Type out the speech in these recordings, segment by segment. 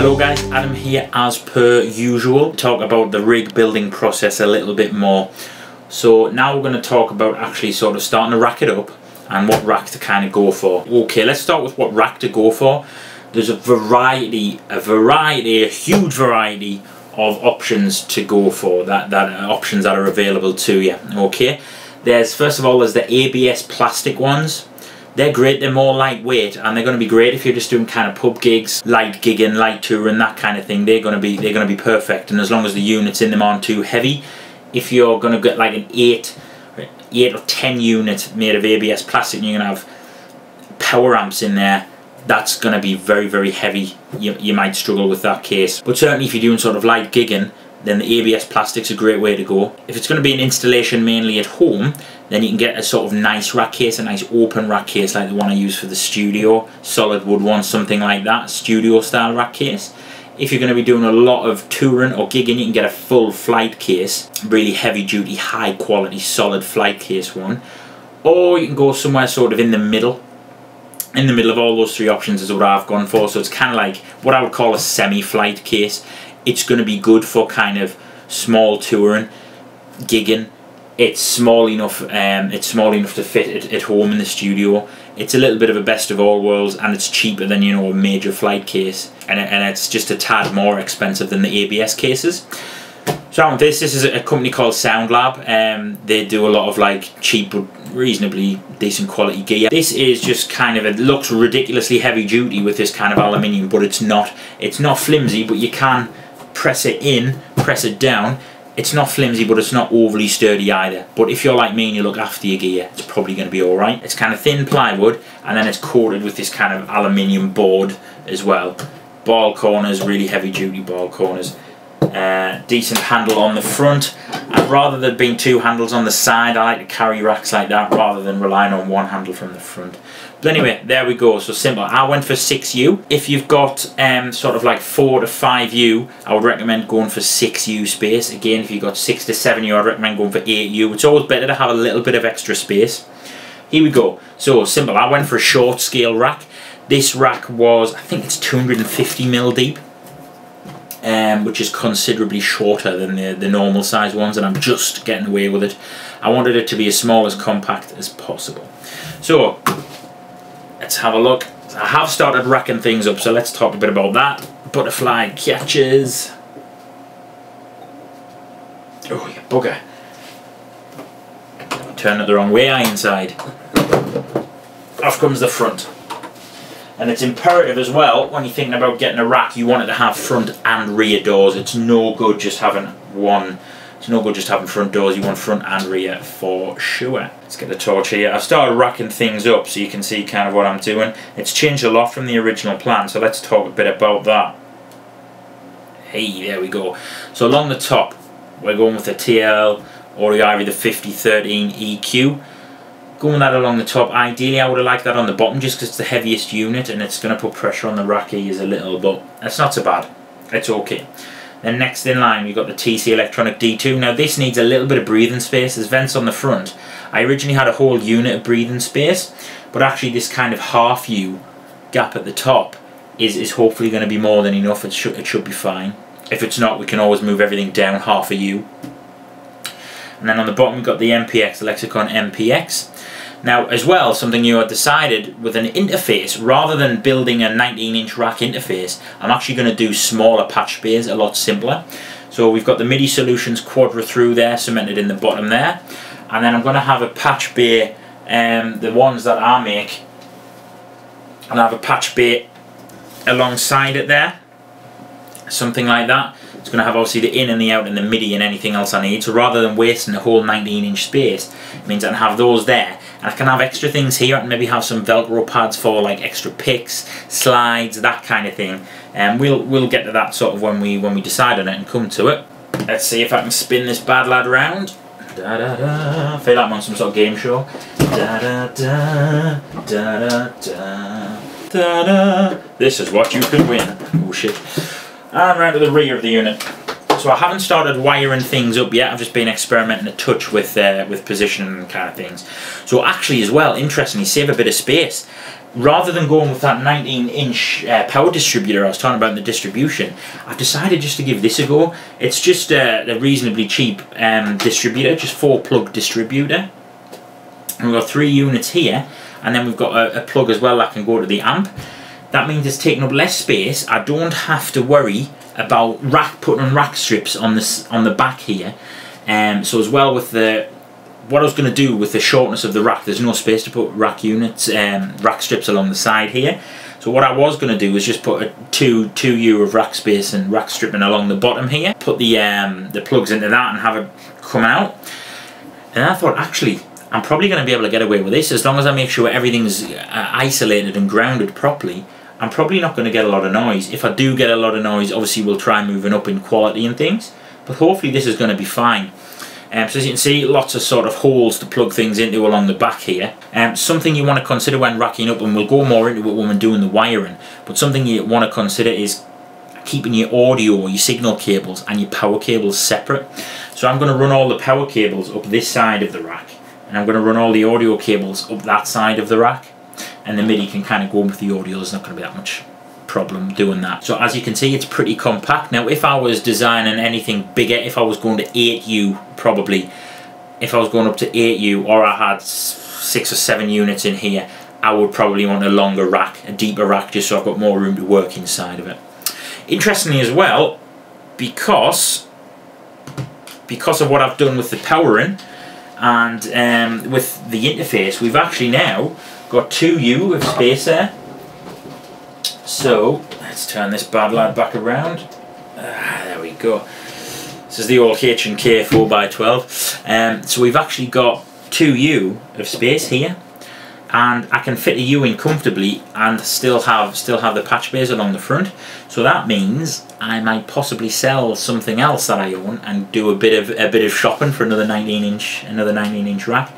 Hello guys, Adam here as per usual. Talk about the rig building process a little bit more. So now we're going to talk about actually sort of starting to rack it up and what rack to kind of go for. Okay, let's start with what rack to go for. There's a huge variety of options to go for, options that are available to you. Okay, first of all there's the ABS plastic ones. They're great, they're more lightweight, and they're going to be great if you're just doing kind of pub gigs, light gigging, light touring, that kind of thing. They're going to be perfect, and as long as the units in them aren't too heavy. If you're going to get like an 8 or 10 unit made of ABS plastic and you're going to have power amps in there, that's going to be very, very heavy. You might struggle with that case. But certainly if you're doing sort of light gigging, then the ABS plastic's a great way to go. If it's going to be an installation mainly at home, then you can get a sort of nice rack case, a nice open rack case like the one I use for the studio, solid wood one, something like that, studio style rack case. If you're going to be doing a lot of touring or gigging, you can get a full flight case, really heavy duty, high quality, solid flight case one. Or you can go somewhere sort of in the middle. In the middle of all those three options is what I've gone for, so it's kind of like what I would call a semi-flight case. It's going to be good for kind of small touring, gigging. It's small enough. To fit at home in the studio. It's a little bit of a best of all worlds, and it's cheaper than, you know, a major flight case, and it's just a tad more expensive than the ABS cases. So this is a company called SoundLab. They do a lot of like cheap but reasonably decent quality gear. This is just kind of, it looks ridiculously heavy duty with this kind of aluminium, but it's not. It's not flimsy, but you can press it in, press it down. It's not flimsy, but it's not overly sturdy either. But if you're like me and you look after your gear, it's probably going to be alright. It's kind of thin plywood, and then it's coated with this kind of aluminium board as well. Ball corners, really heavy duty ball corners. Decent handle on the front, and rather than being two handles on the side, I like to carry racks like that rather than relying on one handle from the front. But anyway, there we go. So simple. I went for 6U. If you've got sort of like 4 to 5U, I would recommend going for 6U space. Again, if you've got 6 to 7U, I'd recommend going for 8U. It's always better to have a little bit of extra space. Here we go. So simple. I went for a short scale rack. This rack was, I think it's 250mm deep, which is considerably shorter than the normal size ones, and I'm just getting away with it. I wanted it to be as small, as compact as possible. So let's have a look. I have started racking things up, so let's talk a bit about that. Butterfly catches. Oh, you bugger. Turn it the wrong way, Ironside. Off comes the front. And it's imperative as well, when you're thinking about getting a rack, you want it to have front and rear doors. It's no good just having one. It's no good just having front doors. You want front and rear for sure. Let's get the torch here. I've started racking things up so you can see kind of what I'm doing. It's changed a lot from the original plan, so let's talk a bit about that. Hey, there we go. So along the top, we're going with the TL or the 5013 EQ. Going that along the top. Ideally I would have liked that on the bottom just because it's the heaviest unit and it's going to put pressure on the rack ears a little, but that's not so bad. It's okay. Then next in line we've got the TC Electronic D2. Now this needs a little bit of breathing space. There's vents on the front. I originally had a whole unit of breathing space, but actually this kind of half U gap at the top is hopefully going to be more than enough. It should be fine. If it's not, we can always move everything down half a U. And then on the bottom we've got the MPX, Lexicon MPX. Now as well, something you had decided with an interface, rather than building a 19-inch rack interface, I'm actually going to do smaller patch bays, a lot simpler. So we've got the MIDI Solutions Quadra through there, cemented in the bottom there. And then I'm going to have a patch bay, the ones that I make, I'll have a patch bay alongside it there. Something like that. It's going to have obviously the in and the out and the MIDI and anything else I need. So rather than wasting a whole 19-inch space, it means I can have those there. And I can have extra things here. I can maybe have some Velcro pads for like extra picks, slides, that kind of thing. And we'll get to that sort of when we decide on it and come to it. Let's see if I can spin this bad lad around. Da da da. I feel like I'm on some sort of game show. Da da da da da da da da. This is what you can win. Oh shit. And round to the rear of the unit. So I haven't started wiring things up yet. I've just been experimenting a touch with positioning and kind of things. So actually as well, interestingly, save a bit of space. rather than going with that 19-inch power distributor I was talking about in the distribution, I've decided just to give this a go. It's just a reasonably cheap distributor, just 4-plug distributor. And we've got 3 units here, and then we've got a plug as well that can go to the amp. That means it's taking up less space. I don't have to worry about putting on rack strips on the back here. So as well with what I was going to do with the shortness of the rack, there's no space to put rack strips along the side here. So what I was going to do was just put a 2U of rack space and rack stripping along the bottom here. Put the plugs into that and have it come out. And I thought, actually, I'm probably going to be able to get away with this as long as I make sure everything's isolated and grounded properly. I'm probably not going to get a lot of noise. If I do get a lot of noise, obviously we'll try moving up in quality and things. But hopefully this is going to be fine. So as you can see, lots of sort of holes to plug things into along the back here. Something you want to consider when racking up, and we'll go more into it when we're doing the wiring, but something you want to consider is keeping your audio, your signal cables and your power cables separate. So I'm going to run all the power cables up this side of the rack, and I'm going to run all the audio cables up that side of the rack, and the MIDI can kind of go with the audio. There's not going to be that much problem doing that. So as you can see, it's pretty compact. Now if I was designing anything bigger, if I was going to 8U probably, if I was going up to 8U, or I had 6 or 7 units in here, I would probably want a longer rack, a deeper rack, just so I've got more room to work inside of it. Interestingly as well, because of what I've done with the powering and with the interface, we've actually now got 2U of space there. So let's turn this bad lad back around. There we go. This is the old H&K 4x12. So we've actually got 2U of space here, and I can fit a U in comfortably and still have the patch bays along the front. So that means I might possibly sell something else that I own and do a bit of shopping for another 19-inch rack.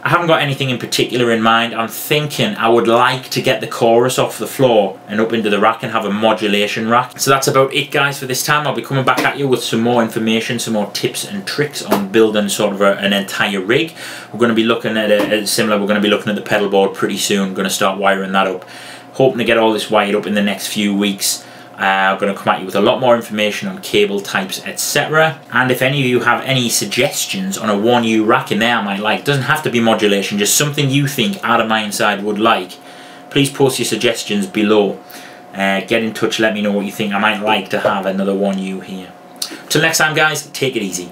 I haven't got anything in particular in mind. I'm thinking I would like to get the chorus off the floor and up into the rack and have a modulation rack. So that's about it, guys, for this time. I'll be coming back at you with some more information, some more tips and tricks on building sort of an entire rig. We're going to be looking at we're going to be looking at the pedal board pretty soon. We're going to start wiring that up. Hoping to get all this wired up in the next few weeks. I'm going to come at you with a lot more information on cable types, etc. And if any of you have any suggestions on a 1U rack in there I might like, doesn't have to be modulation, just something you think Ironside would like, please post your suggestions below. Get in touch, let me know what you think. I might like to have another 1U here. Till next time, guys, take it easy.